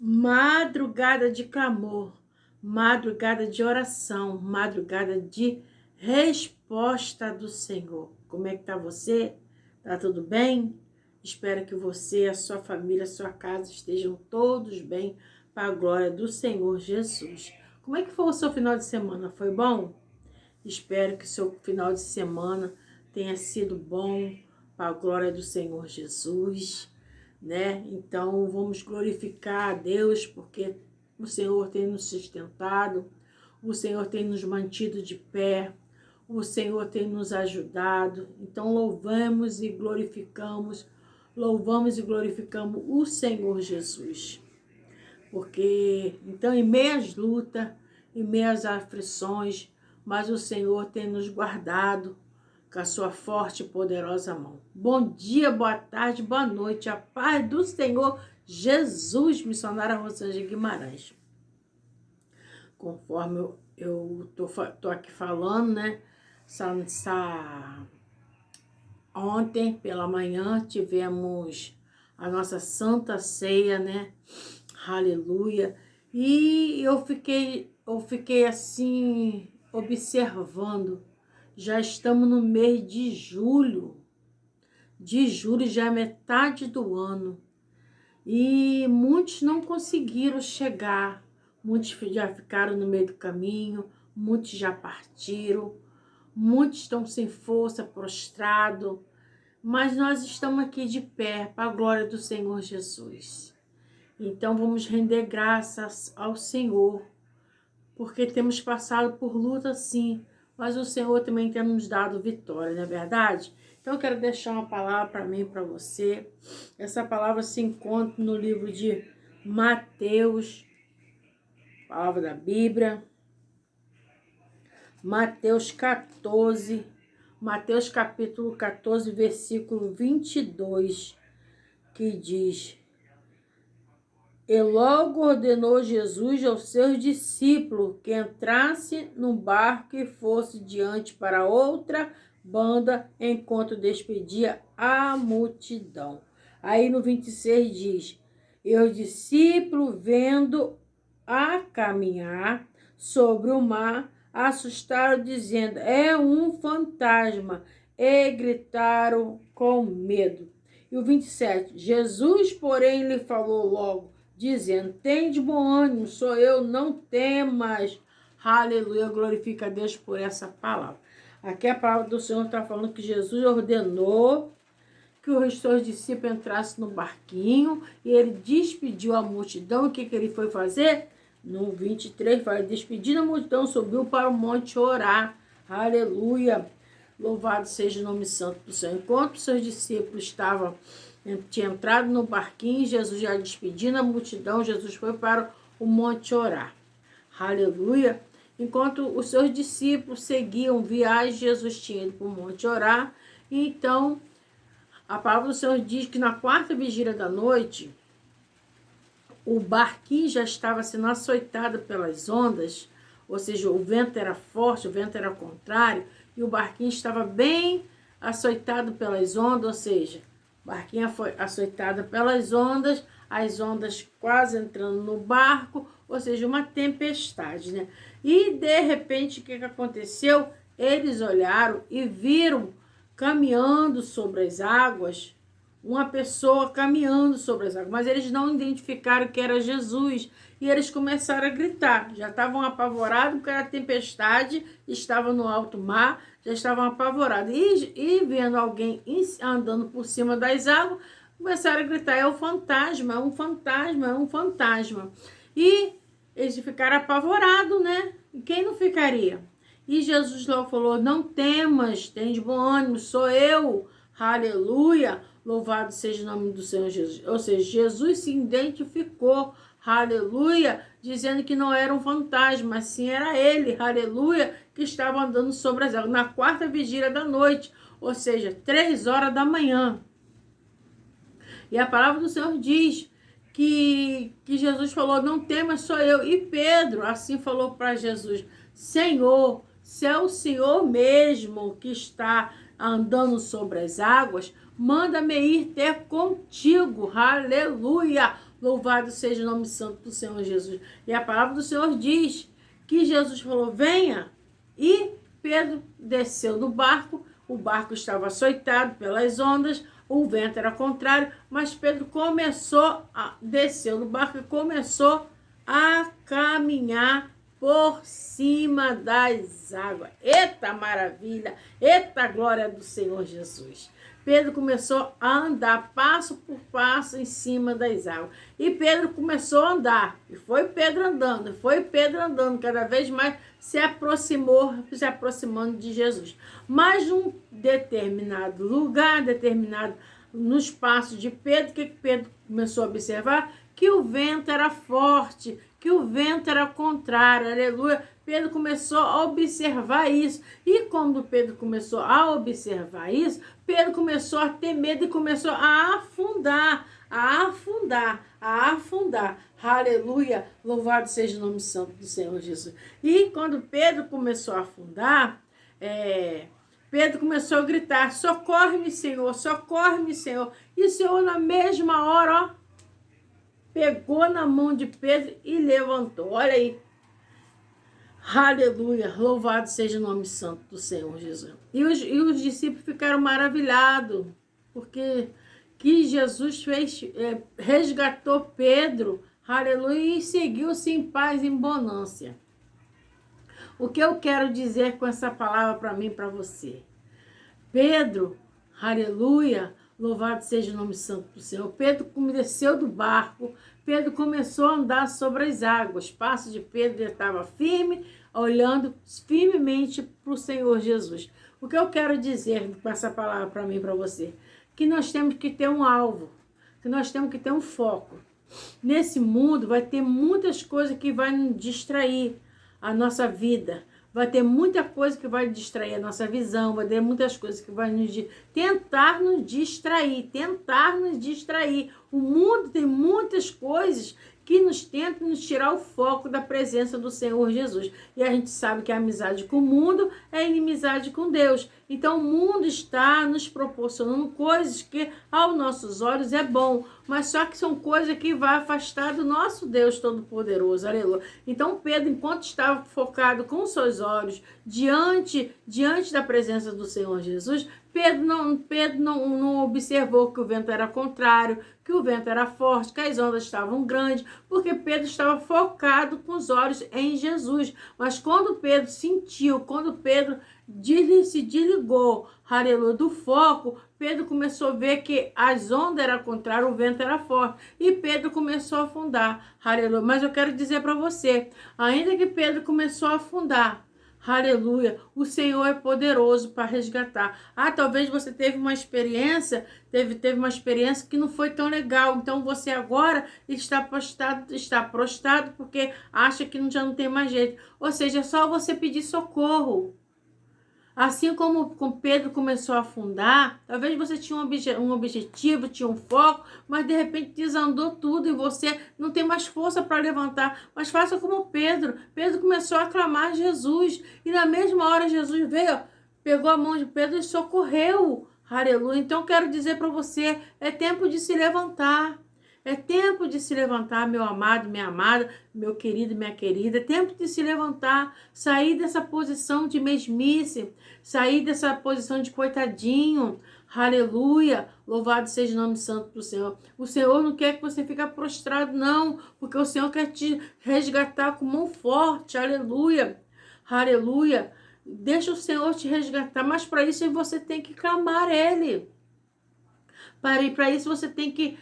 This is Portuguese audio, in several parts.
Madrugada de clamor, madrugada de oração, madrugada de resposta do Senhor. Como é que tá você? Tá tudo bem? Espero que você, a sua família, a sua casa estejam todos bem para a glória do Senhor Jesus. Como é que foi o seu final de semana? Foi bom? Espero que o seu final de semana tenha sido bom para a glória do Senhor Jesus, né? Então vamos glorificar a Deus porque o Senhor tem nos sustentado, o Senhor tem nos mantido de pé, o Senhor tem nos ajudado. Então louvamos e glorificamos o Senhor Jesus. Porque então em meio às lutas, em meio às aflições, mas o Senhor tem nos guardado com a sua forte e poderosa mão. Bom dia, boa tarde, boa noite. A paz do Senhor Jesus, missionária Rosângela Guimarães. Conforme eu tô aqui falando, né? Ontem, pela manhã, tivemos a nossa Santa Ceia, né? Aleluia. E eu fiquei assim, observando. Já estamos no mês de julho. De julho já é metade do ano. E muitos não conseguiram chegar. Muitos já ficaram no meio do caminho. Muitos já partiram. Muitos estão sem força, prostrados. Mas nós estamos aqui de pé para a glória do Senhor Jesus. Então vamos render graças ao Senhor. Porque temos passado por luta sim, mas o Senhor também tem nos dado vitória, não é verdade? Então eu quero deixar uma palavra para mim e para você. Essa palavra se encontra no livro de Mateus, palavra da Bíblia, Mateus 14, Mateus capítulo 14, versículo 22, que diz: E logo ordenou Jesus aos seus discípulos que entrasse num barco e fosse diante para outra banda, enquanto despedia a multidão. Aí no 26 diz: E os discípulos, vendo a caminhar sobre o mar, assustaram, dizendo: É um fantasma, e gritaram com medo. E o 27, Jesus, porém, lhe falou logo, dizendo: Tende bom ânimo, sou eu, não temas. Aleluia, glorifica a Deus por essa palavra. Aqui a palavra do Senhor está falando que Jesus ordenou que os seus discípulos entrassem no barquinho e ele despediu a multidão. O que ele foi fazer? No 23, vai despedir a multidão, subiu para o monte orar. Aleluia, louvado seja o nome santo do Senhor. Enquanto os seus discípulos tinham entrado no barquinho, Jesus já despedindo a multidão, Jesus foi para o monte orar. Aleluia. Enquanto os seus discípulos seguiam viagem, Jesus tinha ido para o monte orar. E então, a palavra do Senhor diz que na quarta vigília da noite, o barquinho já estava sendo açoitado pelas ondas, ou seja, o vento era forte, o vento era contrário, e o barquinho estava bem açoitado pelas ondas, ou seja, o barquinho foi açoitado pelas ondas, as ondas quase entrando no barco, ou seja, uma tempestade, né? E de repente, o que aconteceu? Eles olharam e viram caminhando sobre as águas, uma pessoa caminhando sobre as águas, mas eles não identificaram que era Jesus, e eles começaram a gritar, já estavam apavorados porque a tempestade estava no alto mar, já estavam apavorados, e vendo alguém andando por cima das águas, começaram a gritar: é um fantasma, é um fantasma, é um fantasma. E eles ficaram apavorados, né? E quem não ficaria? E Jesus logo falou: não temas, tem de bom ânimo, sou eu. Aleluia, louvado seja o nome do Senhor Jesus. Ou seja, Jesus se identificou, aleluia, dizendo que não era um fantasma, mas sim era ele, aleluia, que estava andando sobre as águas, na quarta vigília da noite, ou seja, 3 horas da manhã. E a palavra do Senhor diz que Jesus falou: não temas, sou eu. E Pedro assim falou para Jesus: Senhor, se é o Senhor mesmo que está andando sobre as águas, manda-me ir ter contigo. Aleluia! Louvado seja o nome santo do Senhor Jesus. E a palavra do Senhor diz que Jesus falou, venha. E Pedro desceu do barco, o barco estava açoitado pelas ondas, o vento era contrário, mas Pedro desceu do barco e começou a caminhar por cima das águas. Eita maravilha, eita glória do Senhor Jesus. Pedro começou a andar passo por passo em cima das águas. E Pedro começou a andar. E foi Pedro andando, cada vez mais se aproximando de Jesus. Mas num determinado lugar, nos passos de Pedro, o que Pedro começou a observar? Que o vento era forte, que o vento era contrário, aleluia. Pedro começou a observar isso. E quando Pedro começou a observar isso, Pedro começou a ter medo e começou a afundar. Aleluia, louvado seja o nome santo do Senhor Jesus. E quando Pedro começou a afundar, Pedro começou a gritar, socorre-me, Senhor, socorre-me, Senhor. E o Senhor, na mesma hora, pegou na mão de Pedro e levantou. Olha aí. Aleluia, louvado seja o nome santo do Senhor Jesus. E os discípulos ficaram maravilhados, porque que Jesus resgatou Pedro, aleluia, e seguiu-se em paz e em bonância. O que eu quero dizer com essa palavra para mim e para você? Pedro, aleluia, louvado seja o nome santo do Senhor. Pedro desceu do barco, Pedro começou a andar sobre as águas. O passo de Pedro estava firme, olhando firmemente para o Senhor Jesus. O que eu quero dizer com essa palavra para mim e para você? Que nós temos que ter um alvo, que nós temos que ter um foco. Nesse mundo vai ter muitas coisas que vai nos distrair a nossa vida. Vai ter muita coisa que vai distrair a nossa visão, vai ter muitas coisas que vai tentar nos distrair. O mundo tem muitas coisas que tentam nos tirar o foco da presença do Senhor Jesus. E a gente sabe que a amizade com o mundo é inimizade com Deus. Então o mundo está nos proporcionando coisas que aos nossos olhos é bom, mas só que são coisas que vai afastar do nosso Deus Todo-Poderoso, aleluia. Então Pedro, enquanto estava focado com os seus olhos diante da presença do Senhor Jesus, Pedro não observou que o vento era contrário, que o vento era forte, que as ondas estavam grandes, porque Pedro estava focado com os olhos em Jesus. Mas quando Pedro se desligou, aleluia, do foco, Pedro começou a ver que as ondas eram contrárias, o vento era forte, e Pedro começou a afundar, aleluia. Mas eu quero dizer para você, ainda que Pedro começou a afundar, aleluia, o Senhor é poderoso para resgatar. Talvez você teve uma experiência que não foi tão legal, então você agora está prostrado porque acha que já não tem mais jeito. Ou seja, é só você pedir socorro. Assim como Pedro começou a afundar, talvez você tinha um objetivo, tinha um foco, mas de repente desandou tudo e você não tem mais força para levantar. Mas faça como Pedro. Pedro começou a clamar a Jesus e na mesma hora Jesus veio, pegou a mão de Pedro e socorreu. Aleluia. Então quero dizer para você, é tempo de se levantar. É tempo de se levantar, meu amado, minha amada, meu querido, minha querida. É tempo de se levantar, sair dessa posição de mesmice, sair dessa posição de coitadinho. Aleluia, louvado seja o nome santo do Senhor. O Senhor não quer que você fique prostrado, não, porque o Senhor quer te resgatar com mão forte. Aleluia, aleluia. Deixa o Senhor te resgatar, mas para isso você tem que clamar a Ele. Para isso você tem que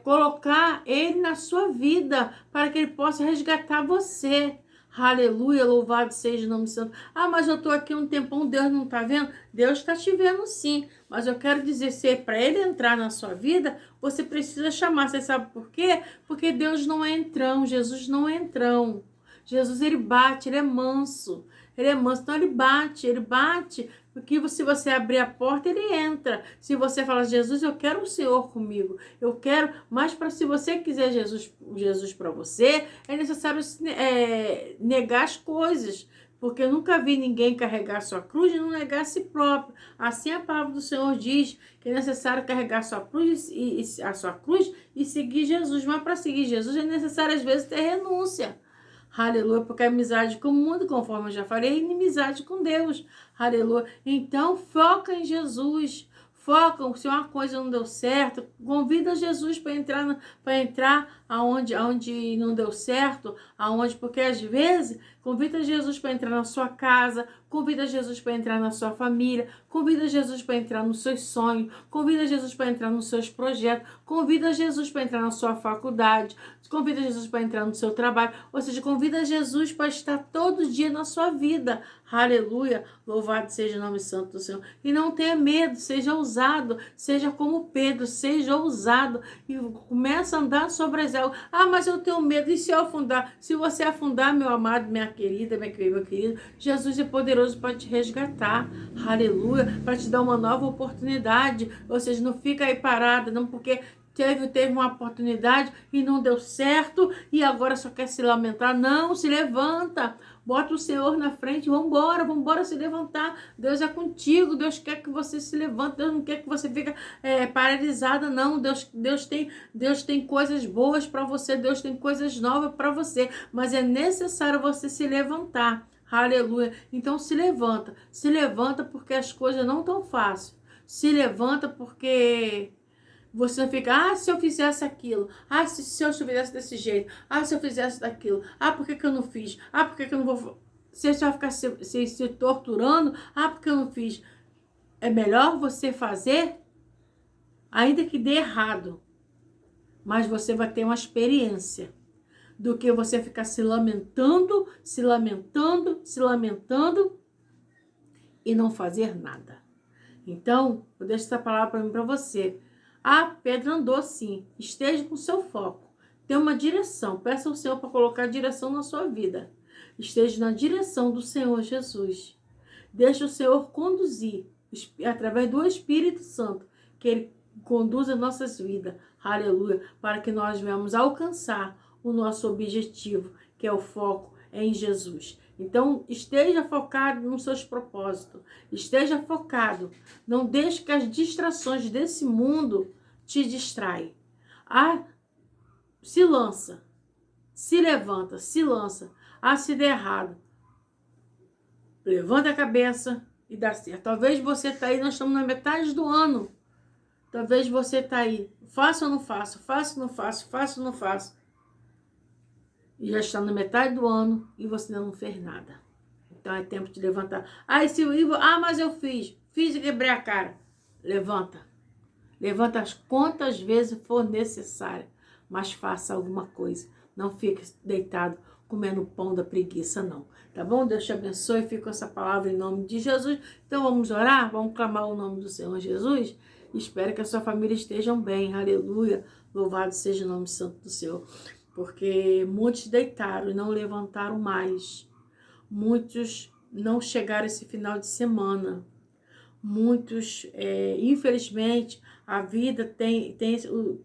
colocar Ele na sua vida, para que Ele possa resgatar você. Aleluia, louvado seja o nome santo. Mas eu estou aqui um tempão, Deus não está vendo? Deus está te vendo sim, mas eu quero dizer, se para Ele entrar na sua vida, você precisa chamar. Você sabe por quê? Porque Deus não é entrão, Jesus não é entrão. Jesus, Ele bate, Ele é manso. Ele é manso, então ele bate, porque se você abrir a porta, ele entra. Se você falar, Jesus, eu quero o Senhor comigo, eu quero, mas se você quiser Jesus para você, é necessário negar as coisas, Porque eu nunca vi ninguém carregar sua cruz e não negar a si próprio. Assim a palavra do Senhor diz que é necessário carregar sua cruz a sua cruz e seguir Jesus. Mas para seguir Jesus é necessário, às vezes, ter renúncia. Aleluia, porque a amizade com o mundo, conforme eu já falei, é inimizade com Deus. Aleluia. Então, foca em Jesus. Foca, se uma coisa não deu certo, convida Jesus para entrar aonde não deu certo, porque às vezes convida Jesus para entrar na sua casa, convida Jesus para entrar na sua família, convida Jesus para entrar nos seus sonhos, convida Jesus para entrar nos seus projetos, convida Jesus para entrar na sua faculdade, convida Jesus para entrar no seu trabalho, ou seja, convida Jesus para estar todo dia na sua vida. Aleluia, louvado seja o nome santo do Senhor. E não tenha medo, seja ousado, seja como Pedro, seja ousado e começa a andar sobre as águas. Ah, mas eu tenho medo, e se eu afundar? Se você afundar, meu amado, minha querida, meu querido, Jesus é poderoso para te resgatar. Aleluia, para te dar uma nova oportunidade. Ou seja, não fica aí parada, não, porque teve uma oportunidade e não deu certo e agora só quer se lamentar. Não, se levanta, bota o Senhor na frente, vambora se levantar. Deus é contigo, Deus quer que você se levante, Deus não quer que você fique paralisada, não. Deus tem coisas boas para você, Deus tem coisas novas para você, mas é necessário você se levantar. Aleluia. Então se levanta porque as coisas não estão fáceis. Se levanta porque você não fica, se eu fizesse aquilo, se eu fizesse desse jeito, se eu fizesse daquilo, por que eu não fiz, por que eu não vou, você vai ficar se torturando, porque eu não fiz. É melhor você fazer, ainda que dê errado, mas você vai ter uma experiência, do que você ficar se lamentando e não fazer nada. Então, eu deixo essa palavra para mim, para você. Pedro andou sim. Esteja com seu foco. Tenha uma direção. Peça ao Senhor para colocar direção na sua vida. Esteja na direção do Senhor Jesus. Deixe o Senhor conduzir, através do Espírito Santo, que Ele conduza nossas vidas. Aleluia. Para que nós venhamos alcançar o nosso objetivo, que é o foco em Jesus. Então, esteja focado nos seus propósitos. Esteja focado. Não deixe que as distrações desse mundo te distraem. Se lança. Se levanta. Se lança. Se der errado, levanta a cabeça e dá certo. Talvez você está aí, nós estamos na metade do ano. Talvez você está aí. Faço ou não faço? Faço ou não faço? Faço ou não faço? E já está na metade do ano e você não fez nada. Então é tempo de levantar. Mas eu fiz e quebrei a cara. Levanta. Levanta quantas vezes for necessário, mas faça alguma coisa. Não fique deitado comendo pão da preguiça, não. Tá bom? Deus te abençoe. Fica com essa palavra em nome de Jesus. Então vamos orar? Vamos clamar o nome do Senhor Jesus? Espero que a sua família estejam bem. Aleluia. Louvado seja o nome santo do Senhor. Porque muitos deitaram e não levantaram mais. Muitos não chegaram esse final de semana. Muitos, infelizmente, a vida tem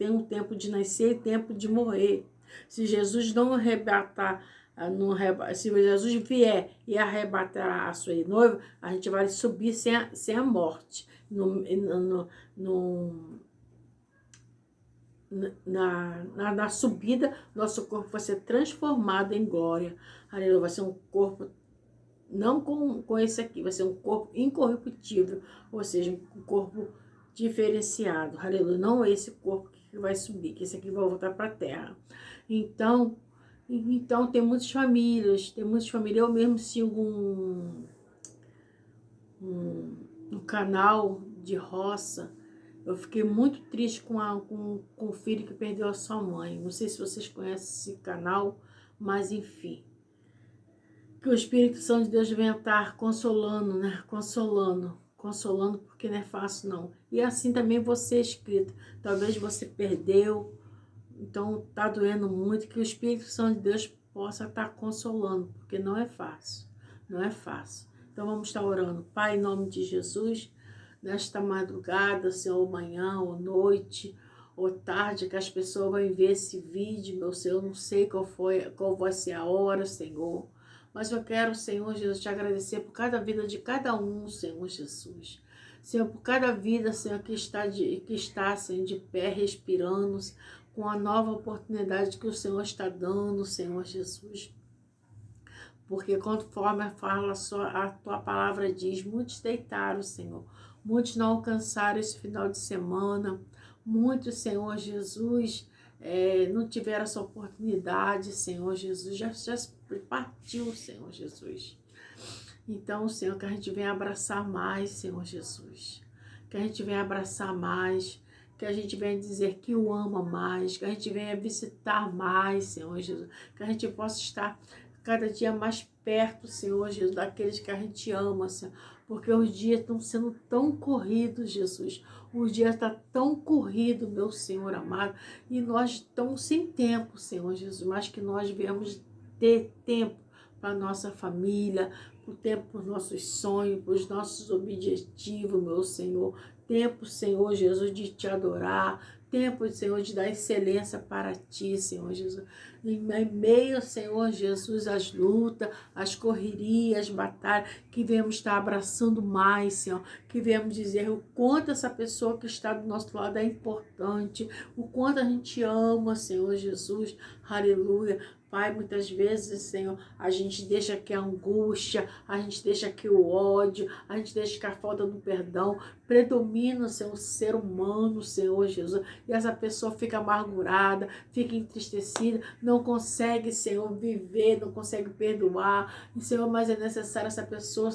um tempo de nascer e tempo de morrer. Se Jesus não arrebatar, se Jesus vier e arrebatar a sua noiva, a gente vai subir sem a morte. Na subida, nosso corpo vai ser transformado em glória. Aleluia, vai ser um corpo, não com esse aqui, vai ser um corpo incorruptível, ou seja, um corpo diferenciado. Aleluia, não esse corpo que vai subir, que esse aqui vai voltar para a terra. Então tem muitas famílias, eu mesmo sigo um canal de roça. Eu fiquei muito triste com o filho que perdeu a sua mãe. Não sei se vocês conhecem esse canal, mas enfim. Que o Espírito Santo de Deus venha estar consolando, né? Consolando, porque não é fácil, não. E assim também você, inscrito. Talvez você perdeu, então tá doendo muito. Que o Espírito Santo de Deus possa estar consolando, porque não é fácil. Não é fácil. Então vamos estar orando. Pai, em nome de Jesus, nesta madrugada, Senhor, manhã ou noite, ou tarde, que as pessoas vão ver esse vídeo, meu Senhor, eu não sei qual vai ser a hora, Senhor, mas eu quero, Senhor Jesus, te agradecer por cada vida de cada um, Senhor Jesus. Senhor, por cada vida, Senhor, que está, Senhor, de pé, respirando, com a nova oportunidade que o Senhor está dando, Senhor Jesus. Porque conforme fala a tua palavra diz, muitos deitaram, Senhor. Muitos não alcançaram esse final de semana. Muitos, Senhor Jesus, não tiveram essa oportunidade, Senhor Jesus. Já partiu, Senhor Jesus. Então, Senhor, que a gente venha abraçar mais, Senhor Jesus. Que a gente venha abraçar mais. Que a gente venha dizer que o ama mais. Que a gente venha visitar mais, Senhor Jesus. Que a gente possa estar cada dia mais perto, Senhor Jesus, daqueles que a gente ama, Senhor. Porque os dias estão sendo tão corridos, Jesus. Os dias estão tão corridos, meu Senhor amado. E nós estamos sem tempo, Senhor Jesus. Mas que nós venhamos ter tempo para nossa família, por tempo para os nossos sonhos, para os nossos objetivos, meu Senhor. Tempo, Senhor Jesus, de te adorar. Tempo, Senhor, de dar excelência para ti, Senhor Jesus. Em meio, Senhor Jesus, às lutas, às correrias, às batalhas, que venhamos estar abraçando mais, Senhor. Que venhamos dizer o quanto essa pessoa que está do nosso lado é importante, o quanto a gente ama, Senhor Jesus. Aleluia. Pai, muitas vezes, Senhor, a gente deixa que a angústia, a gente deixa que o ódio, a gente deixa que a falta do perdão predomina, Senhor, o ser humano, Senhor Jesus. E essa pessoa fica amargurada, fica entristecida, não consegue, Senhor, viver, não consegue perdoar. E, Senhor, mas é necessário essa pessoa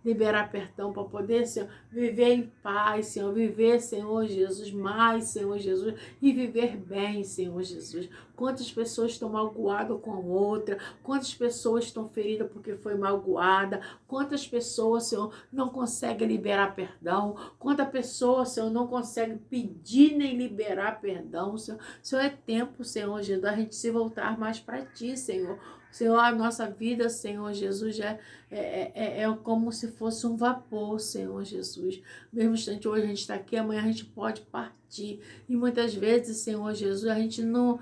liberar perdão para poder, Senhor, viver em paz, Senhor, viver, Senhor Jesus, mais, Senhor Jesus, e viver bem, Senhor Jesus. Quantas pessoas estão magoadas com a outra, quantas pessoas estão feridas porque foi magoada, quantas pessoas, Senhor, não conseguem liberar perdão, quantas pessoas, Senhor, não conseguem pedir nem liberar perdão, Senhor. Senhor, é tempo, Senhor Jesus, da gente se voltar mais para ti, Senhor. Senhor, a nossa vida, Senhor Jesus, é como se fosse um vapor, Senhor Jesus. Mesmo instante, hoje a gente está aqui, amanhã a gente pode partir. E muitas vezes, Senhor Jesus, a gente não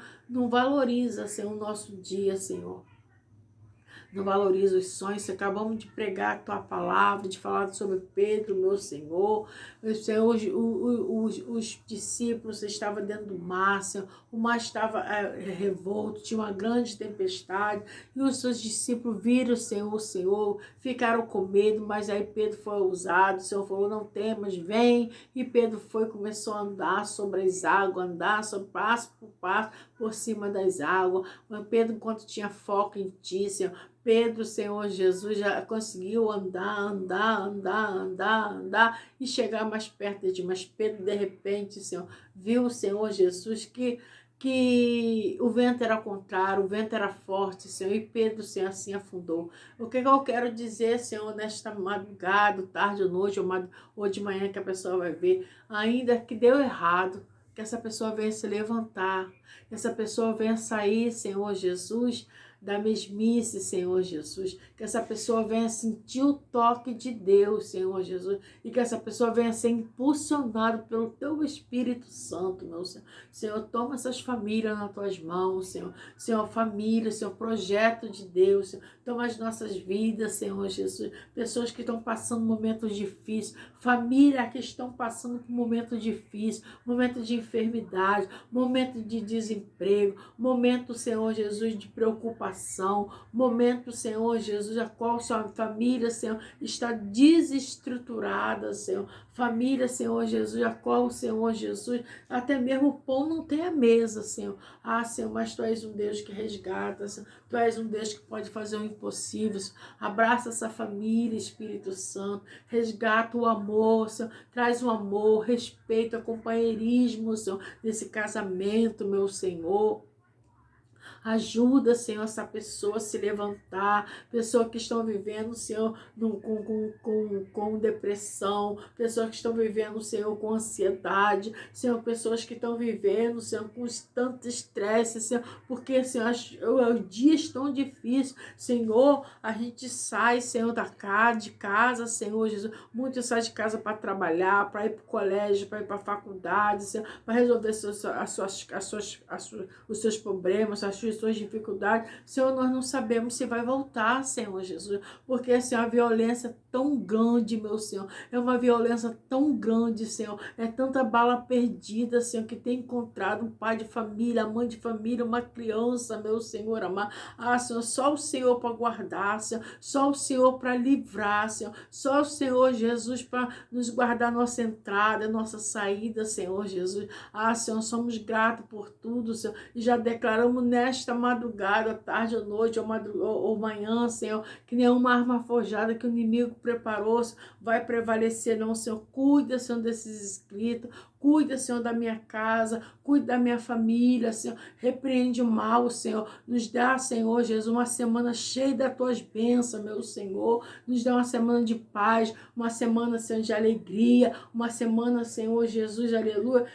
valoriza, Senhor, o nosso dia, Senhor. Não valoriza os sonhos. Acabamos de pregar a tua palavra, de falar sobre Pedro, meu Senhor. Senhor, os discípulos estavam dentro do mar, Senhor. O mar estava revolto, tinha uma grande tempestade. E os seus discípulos viram o Senhor, ficaram com medo, mas aí Pedro foi ousado. O Senhor falou, não temas, vem. E Pedro começou a andar sobre as águas, andar sobre passo por passo, por cima das águas. Mas Pedro, enquanto tinha foco em ti, Senhor, Pedro, Senhor Jesus, já conseguiu andar e chegar mais perto de ti. Mas Pedro, de repente, Senhor, viu o Senhor Jesus que o vento era contrário, o vento era forte, Senhor, e Pedro, Senhor, assim afundou. O que eu quero dizer, Senhor, nesta madrugada, tarde ou noite, ou de manhã que a pessoa vai ver, ainda que deu errado, que essa pessoa venha se levantar, que essa pessoa venha sair, Senhor Jesus, da mesmice, Senhor Jesus, que essa pessoa venha sentir o toque de Deus, Senhor Jesus, e que essa pessoa venha ser impulsionada pelo teu Espírito Santo, meu Senhor. Senhor, toma essas famílias nas tuas mãos, Senhor. Senhor, família, Senhor, projeto de Deus, Senhor. Toma as nossas vidas, Senhor Jesus. Pessoas que estão passando momentos difíceis, família que estão passando por momentos difíceis, momento de enfermidade, momento de desemprego, momento, Senhor Jesus, de preocupação, momento, Senhor Jesus, a qual sua família, Senhor, está desestruturada, Senhor. Família, Senhor Jesus, a qual, Senhor Jesus, até mesmo o pão não tem a mesa, Senhor. Ah, Senhor, mas Tu és um Deus que resgata, Senhor. Tu és um Deus que pode fazer o impossível, Senhor. Abraça essa família, Espírito Santo. Resgata o amor, Senhor. Traz o amor, respeito, companheirismo, Senhor, nesse casamento, meu Senhor. Ajuda, Senhor, essa pessoa a se levantar, pessoas que estão vivendo, Senhor, com depressão, pessoas que estão vivendo, Senhor, com ansiedade, Senhor, pessoas que estão vivendo, Senhor, com tanto estresse, Senhor, porque, Senhor, os dias estão difíceis, Senhor, a gente sai, Senhor, de casa, Senhor Jesus, muitos saem de casa para trabalhar, para ir para o colégio, para ir para a faculdade, Senhor, para resolver os seus problemas, as suas suas dificuldades. Senhor, nós não sabemos se vai voltar, Senhor Jesus, porque, Senhor, a violência é tão grande, meu Senhor, é uma violência tão grande, Senhor, é tanta bala perdida, Senhor, que tem encontrado um pai de família, mãe de família, uma criança, meu Senhor amado. Ah, Senhor, só o Senhor para guardar, Senhor, só o Senhor para livrar, Senhor, só o Senhor Jesus para nos guardar nossa entrada, nossa saída, Senhor Jesus. Ah, Senhor, somos gratos por tudo, Senhor, e já declaramos nesta madrugada, tarde ou noite, ou manhã, Senhor, que nenhuma arma forjada que o inimigo preparou, Senhor, vai prevalecer, não, Senhor. Cuida, Senhor, desses inscritos, cuida, Senhor, da minha casa, cuida da minha família, Senhor. Repreende o mal, Senhor. Nos dá, Senhor Jesus, uma semana cheia das tuas bênçãos, meu Senhor. Nos dá uma semana de paz, uma semana, Senhor, de alegria, uma semana, Senhor Jesus, aleluia,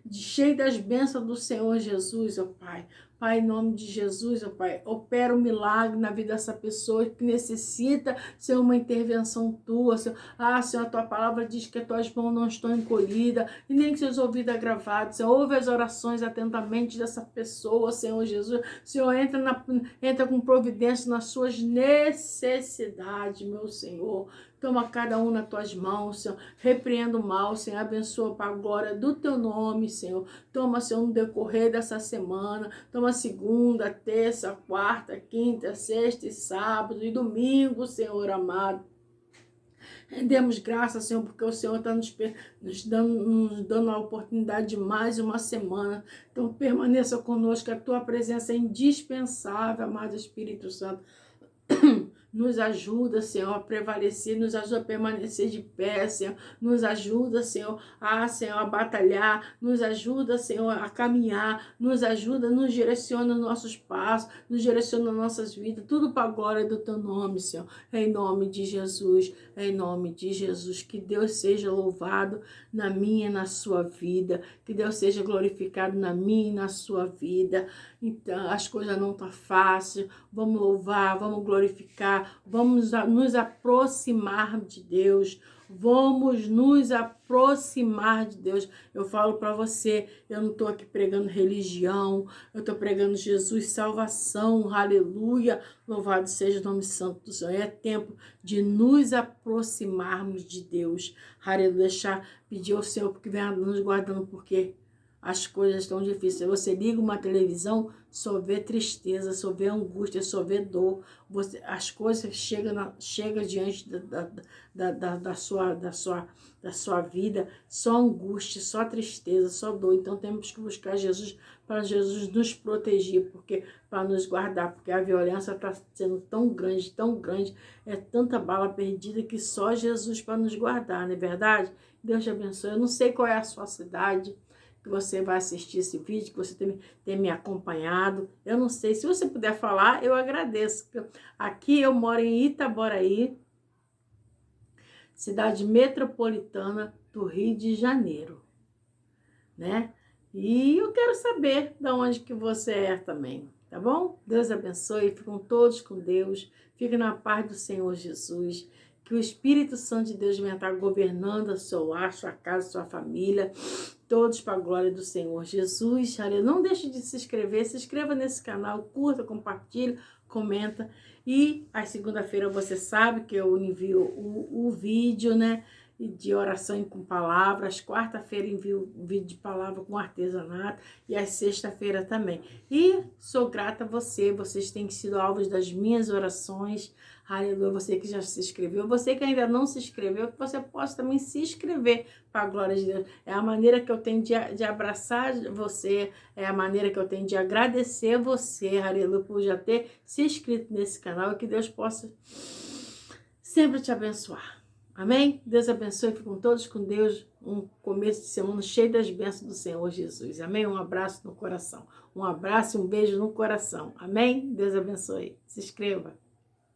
cheia das bênçãos do Senhor Jesus, ó Pai. Pai, em nome de Jesus, ó Pai, opera um milagre na vida dessa pessoa que necessita, Senhor, uma intervenção tua, Senhor. Ah, Senhor, a tua palavra diz que as tuas mãos não estão encolhidas e nem que seus ouvidos agravados. Senhor, ouve as orações atentamente dessa pessoa, Senhor Jesus. Senhor, entra com providência nas suas necessidades, meu Senhor. Toma cada um nas tuas mãos, Senhor. Repreenda o mal, Senhor. Abençoa para a glória do teu nome, Senhor. Toma, Senhor, no decorrer dessa semana. Toma segunda, terça, quarta, quinta, sexta e sábado e domingo, Senhor amado. Rendemos graças, Senhor, porque o Senhor está nos dando a oportunidade de mais uma semana. Então permaneça conosco, a tua presença é indispensável, amado Espírito Santo. Nos ajuda, Senhor, a prevalecer, nos ajuda a permanecer de pé, Senhor, nos ajuda, Senhor, a batalhar, nos ajuda, Senhor, a caminhar, nos ajuda, nos direciona os nossos passos, nos direciona nossas vidas, tudo para a glória do teu nome, Senhor, em nome de Jesus, em nome de Jesus, que Deus seja louvado na minha e na sua vida, que Deus seja glorificado na minha e na sua vida. Então, as coisas não estão fáceis, vamos louvar, vamos glorificar, vamos nos aproximar de Deus, vamos nos aproximar de Deus. Eu falo para você, eu não estou aqui pregando religião, eu estou pregando Jesus, salvação, aleluia, louvado seja o nome santo do Senhor. É tempo de nos aproximarmos de Deus, aleluia, pedir ao Senhor porque venha nos guardando, porque as coisas estão difíceis. Você liga uma televisão, só vê tristeza, só vê angústia, só vê dor. As coisas chegam diante da sua vida, só angústia, só tristeza, só dor. Então temos que buscar Jesus, para Jesus nos proteger, para nos guardar, porque a violência está sendo tão grande, é tanta bala perdida que só Jesus para nos guardar, não é verdade? Deus te abençoe. Eu não sei qual é a sua cidade, que você vai assistir esse vídeo, que você tem me acompanhado. Eu não sei, se você puder falar, eu agradeço. Aqui eu moro em Itaboraí, cidade metropolitana do Rio de Janeiro, né? E eu quero saber de onde que você é também, tá bom? Deus abençoe, ficam todos com Deus, fiquem na paz do Senhor Jesus, que o Espírito Santo de Deus venha estar governando a seu lar, sua casa, sua família, todos para a glória do Senhor Jesus. Não deixe de se inscreva nesse canal, curta, compartilha, comenta. E às segunda-feira você sabe que eu envio o vídeo, né, de oração com palavras. Quarta-feira envio o vídeo de palavra com artesanato e às sexta-feira também. E sou grata a vocês têm sido alvos das minhas orações. Aleluia, você que já se inscreveu, você que ainda não se inscreveu, que você possa também se inscrever para a glória de Deus. É a maneira que eu tenho de abraçar você, é a maneira que eu tenho de agradecer você, aleluia, por já ter se inscrito nesse canal, e que Deus possa sempre te abençoar. Amém? Deus abençoe, fiquem todos com Deus. Um começo de semana cheio das bênçãos do Senhor Jesus. Amém? Um abraço no coração. Um abraço e um beijo no coração. Amém? Deus abençoe. Se inscreva.